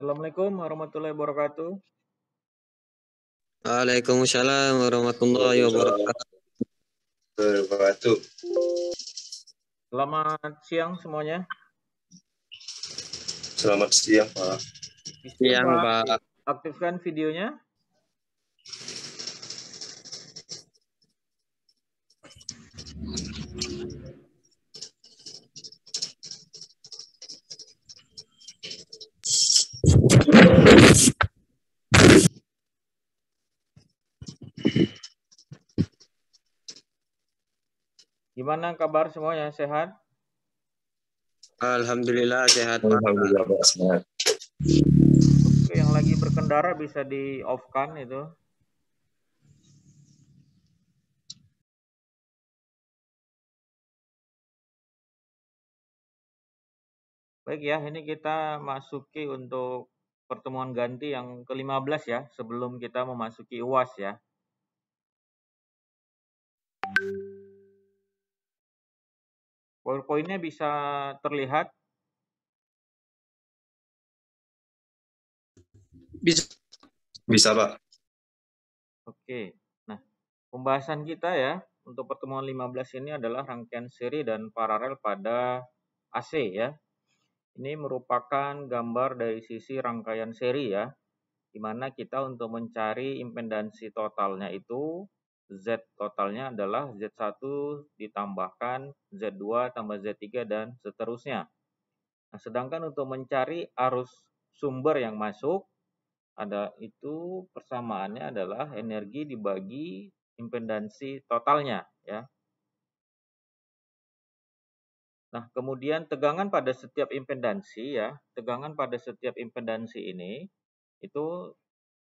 Assalamualaikum warahmatullahi wabarakatuh. Waalaikumsalam warahmatullahi wabarakatuh. Selamat siang semuanya. Selamat siang, Pak. Bisa Siang, Pak Pak. aktifkan videonya? Gimana kabar semuanya? Sehat? Alhamdulillah sehat, Pak. Alhamdulillah, Pak. Sehat. Oke, yang lagi berkendara bisa di off-kan itu. Baik ya, ini kita masuki untuk pertemuan ganti yang ke-15 ya, sebelum kita memasuki UAS ya. PowerPoint-nya bisa terlihat? Bisa, Pak. Oke. Nah, pembahasan kita ya untuk pertemuan 15 ini adalah rangkaian seri dan paralel pada AC ya. Ini merupakan gambar dari sisi rangkaian seri ya, di mana kita untuk mencari impedansi totalnya itu Z totalnya adalah Z1 ditambahkan Z2 tambah Z3 dan seterusnya. Nah, sedangkan untuk mencari arus sumber yang masuk, ada itu persamaannya adalah energi dibagi impedansi totalnya ya. Nah, kemudian tegangan pada setiap impedansi ya, tegangan pada setiap impedansi ini itu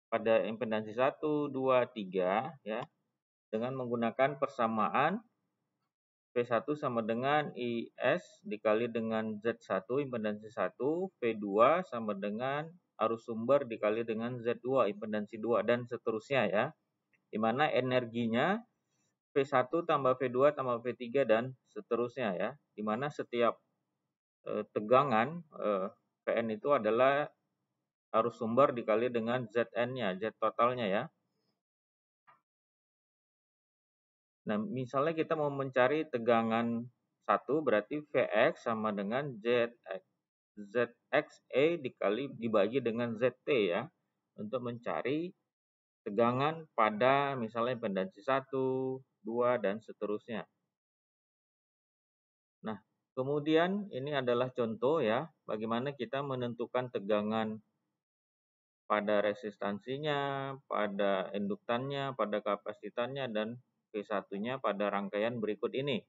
pada impedansi 1, 2, 3 ya, dengan menggunakan persamaan P1 sama dengan IS dikali dengan Z1 impedansi 1, P2 sama dengan arus sumber dikali dengan Z2 impedansi 2 dan seterusnya ya. Di mana energinya P1 tambah P2 tambah P3 dan seterusnya ya. Di mana setiap tegangan Pn itu adalah arus sumber dikali dengan Zn-nya, Z totalnya ya. Nah, misalnya kita mau mencari tegangan 1 berarti Vx sama dengan Zxe dibagi dengan Zt ya. Untuk mencari tegangan pada misalnya impedansi 1, 2 dan seterusnya. Nah, kemudian ini adalah contoh ya, bagaimana kita menentukan tegangan pada resistansinya, pada induktannya, pada kapasitannya, dan P1-nya pada rangkaian berikut ini.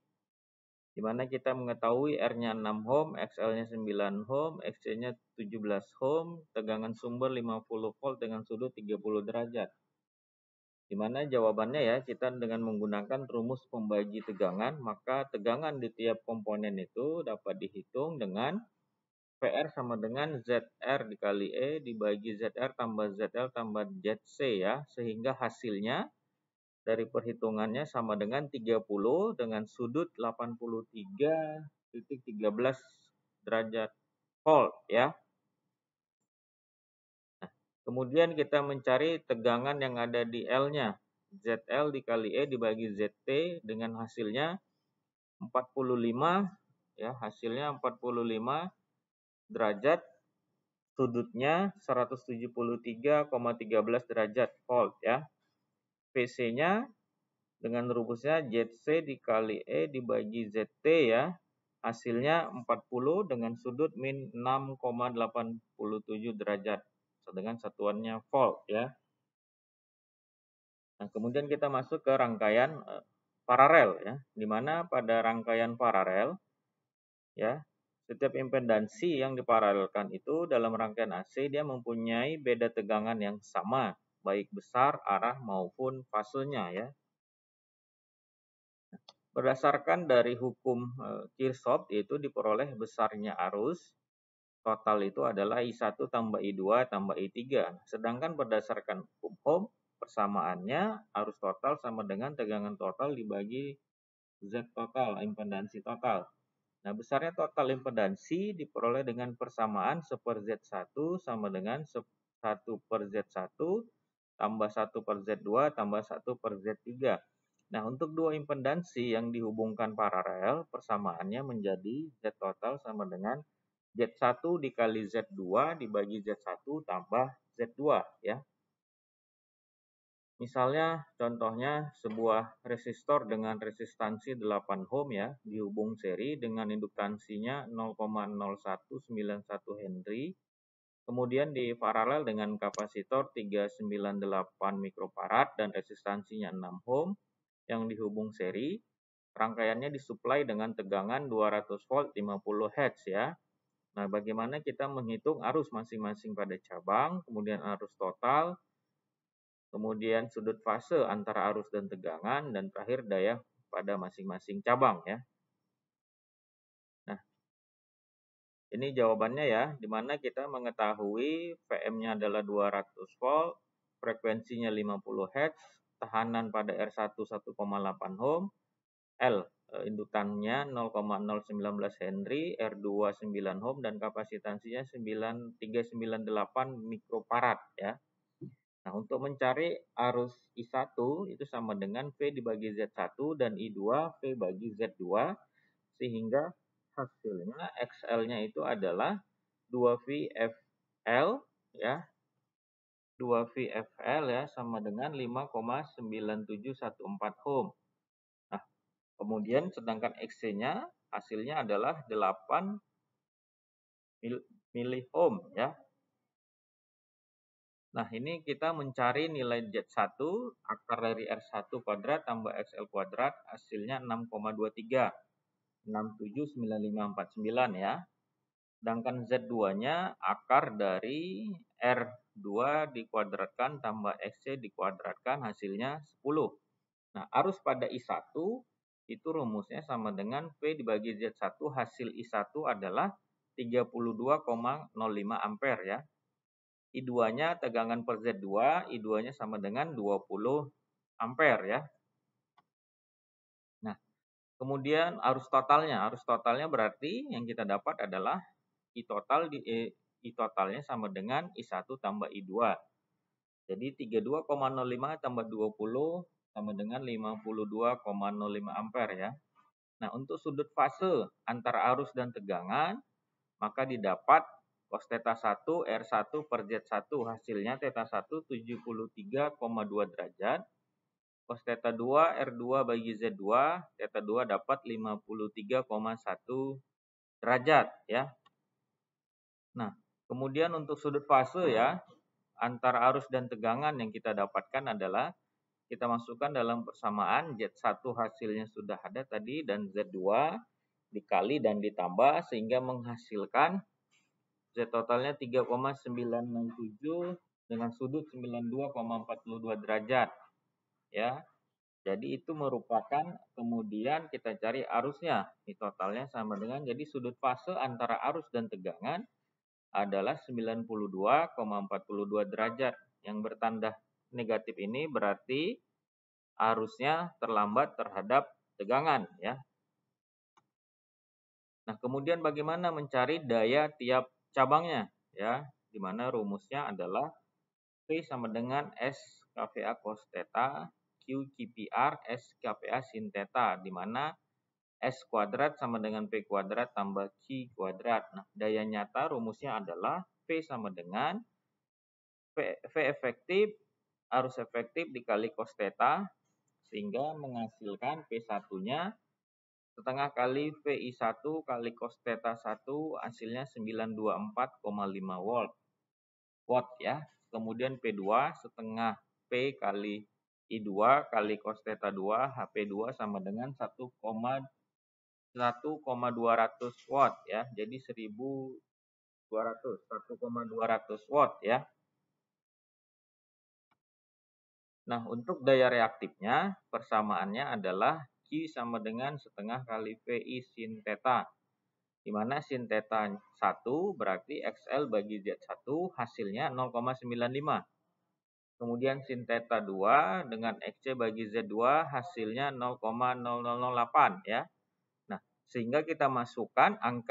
Di mana kita mengetahui R-nya 6 ohm, XL-nya 9 ohm, XC-nya 17 ohm, tegangan sumber 50 volt dengan sudut 30 derajat. Di mana jawabannya ya, kita dengan menggunakan rumus pembagi tegangan, maka tegangan di tiap komponen itu dapat dihitung dengan PR sama dengan ZR dikali E dibagi ZR tambah ZL tambah ZC ya. Sehingga hasilnya dari perhitungannya sama dengan 30 dengan sudut 83,13 derajat volt ya. Nah, kemudian kita mencari tegangan yang ada di L-nya. ZL dikali E dibagi ZT dengan hasilnya 45 ya, hasilnya 45 derajat, sudutnya 173,13 derajat volt ya. PC-nya dengan rumusnya ZC dikali E dibagi ZT ya. Hasilnya 40 dengan sudut min 6,87 derajat dengan satuannya volt ya. Nah, kemudian kita masuk ke rangkaian paralel ya. Di mana pada rangkaian paralel ya, setiap impedansi yang diparalelkan itu dalam rangkaian AC dia mempunyai beda tegangan yang sama, baik besar, arah maupun fasenya ya. Berdasarkan dari hukum Kirchhoff yaitu diperoleh besarnya arus total itu adalah I1 tambah I2 tambah I3. Sedangkan berdasarkan hukum Ohm persamaannya arus total sama dengan tegangan total dibagi Z total, impedansi total. Nah, besarnya total impedansi diperoleh dengan persamaan 1 per Z1 sama dengan 1 per Z1 tambah 1 per Z2 tambah 1 per Z3. Nah, untuk dua impedansi yang dihubungkan paralel, persamaannya menjadi Z total sama dengan Z1 dikali Z2 dibagi Z1 tambah Z2 ya. Misalnya contohnya sebuah resistor dengan resistansi 8 ohm ya, dihubung seri dengan induktansinya 0,0191 Henry. Kemudian di paralel dengan kapasitor 398 mikrofarad dan resistansinya 6 ohm yang dihubung seri. Rangkaiannya disuplai dengan tegangan 200 volt 50 Hz ya. Nah, bagaimana kita menghitung arus masing-masing pada cabang, kemudian arus total, kemudian sudut fase antara arus dan tegangan, dan terakhir daya pada masing-masing cabang ya. Nah, ini jawabannya ya, di mana kita mengetahui VM-nya adalah 200 volt, frekuensinya 50 Hz, tahanan pada R1 1,8 ohm, L indukannya 0,019 Henry, R2 9 ohm, dan kapasitansinya 398 mikrofarad ya. Nah, untuk mencari arus I1 itu sama dengan V dibagi Z1 dan I2 V bagi Z2, sehingga hasilnya XL-nya itu adalah 2VFL ya. 2VFL ya sama dengan 5,9714 ohm. Nah, kemudian sedangkan XC-nya hasilnya adalah 8 miliohm ya. Nah, ini kita mencari nilai Z1 akar dari R1 kuadrat tambah XL kuadrat, hasilnya 6,23. 679549 ya. Sedangkan Z2-nya akar dari R2 dikuadratkan tambah XC dikuadratkan, hasilnya 10. Nah, arus pada I1 itu rumusnya sama dengan V dibagi Z1, hasil I1 adalah 32,05 ampere ya. I2-nya tegangan per Z2, I2-nya sama dengan 20 ampere ya. Nah, kemudian arus totalnya berarti yang kita dapat adalah I totalnya sama dengan I1 tambah I2. Jadi 32,05 tambah 20 sama dengan 52,05 ampere ya. Nah, untuk sudut fase antara arus dan tegangan, maka didapat cos θ 1 R1 per Z1, hasilnya θ 1 73,2 derajat. Cos θ 2 R2 bagi Z2, θ 2 dapat 53,1 derajat ya. Nah, kemudian untuk sudut fase ya, antara arus dan tegangan yang kita dapatkan adalah kita masukkan dalam persamaan Z1 hasilnya sudah ada tadi dan Z2 dikali dan ditambah sehingga menghasilkan Z totalnya 3,967 dengan sudut 92,42 derajat ya. Jadi itu merupakan kemudian kita cari arusnya. I totalnya sama dengan, jadi sudut fase antara arus dan tegangan adalah 92,42 derajat. Yang bertanda negatif ini berarti arusnya terlambat terhadap tegangan ya. Nah, kemudian bagaimana mencari daya tiap cabangnya ya, di mana rumusnya adalah P sama dengan S kVA cos θ, Q QPR, S kVA sin θ, di mana S kuadrat sama dengan P kuadrat tambah Q kuadrat. Nah, daya nyata rumusnya adalah P sama dengan V efektif, arus efektif dikali cos θ, sehingga menghasilkan P1-nya setengah kali VI1 kali cos θ 1, hasilnya 924,5 watt ya. Kemudian P2 setengah P kali I2 kali cos θ 2, HP2 sama dengan 1,200 watt ya. Jadi 1.200 watt ya. Nah, untuk daya reaktifnya persamaannya adalah Q sama dengan setengah kali VI sin θ, di mana sin θ 1 berarti XL bagi Z1 hasilnya 0,95. Kemudian sin θ 2 dengan XC bagi Z2 hasilnya 0,0008 ya. Nah, sehingga kita masukkan angka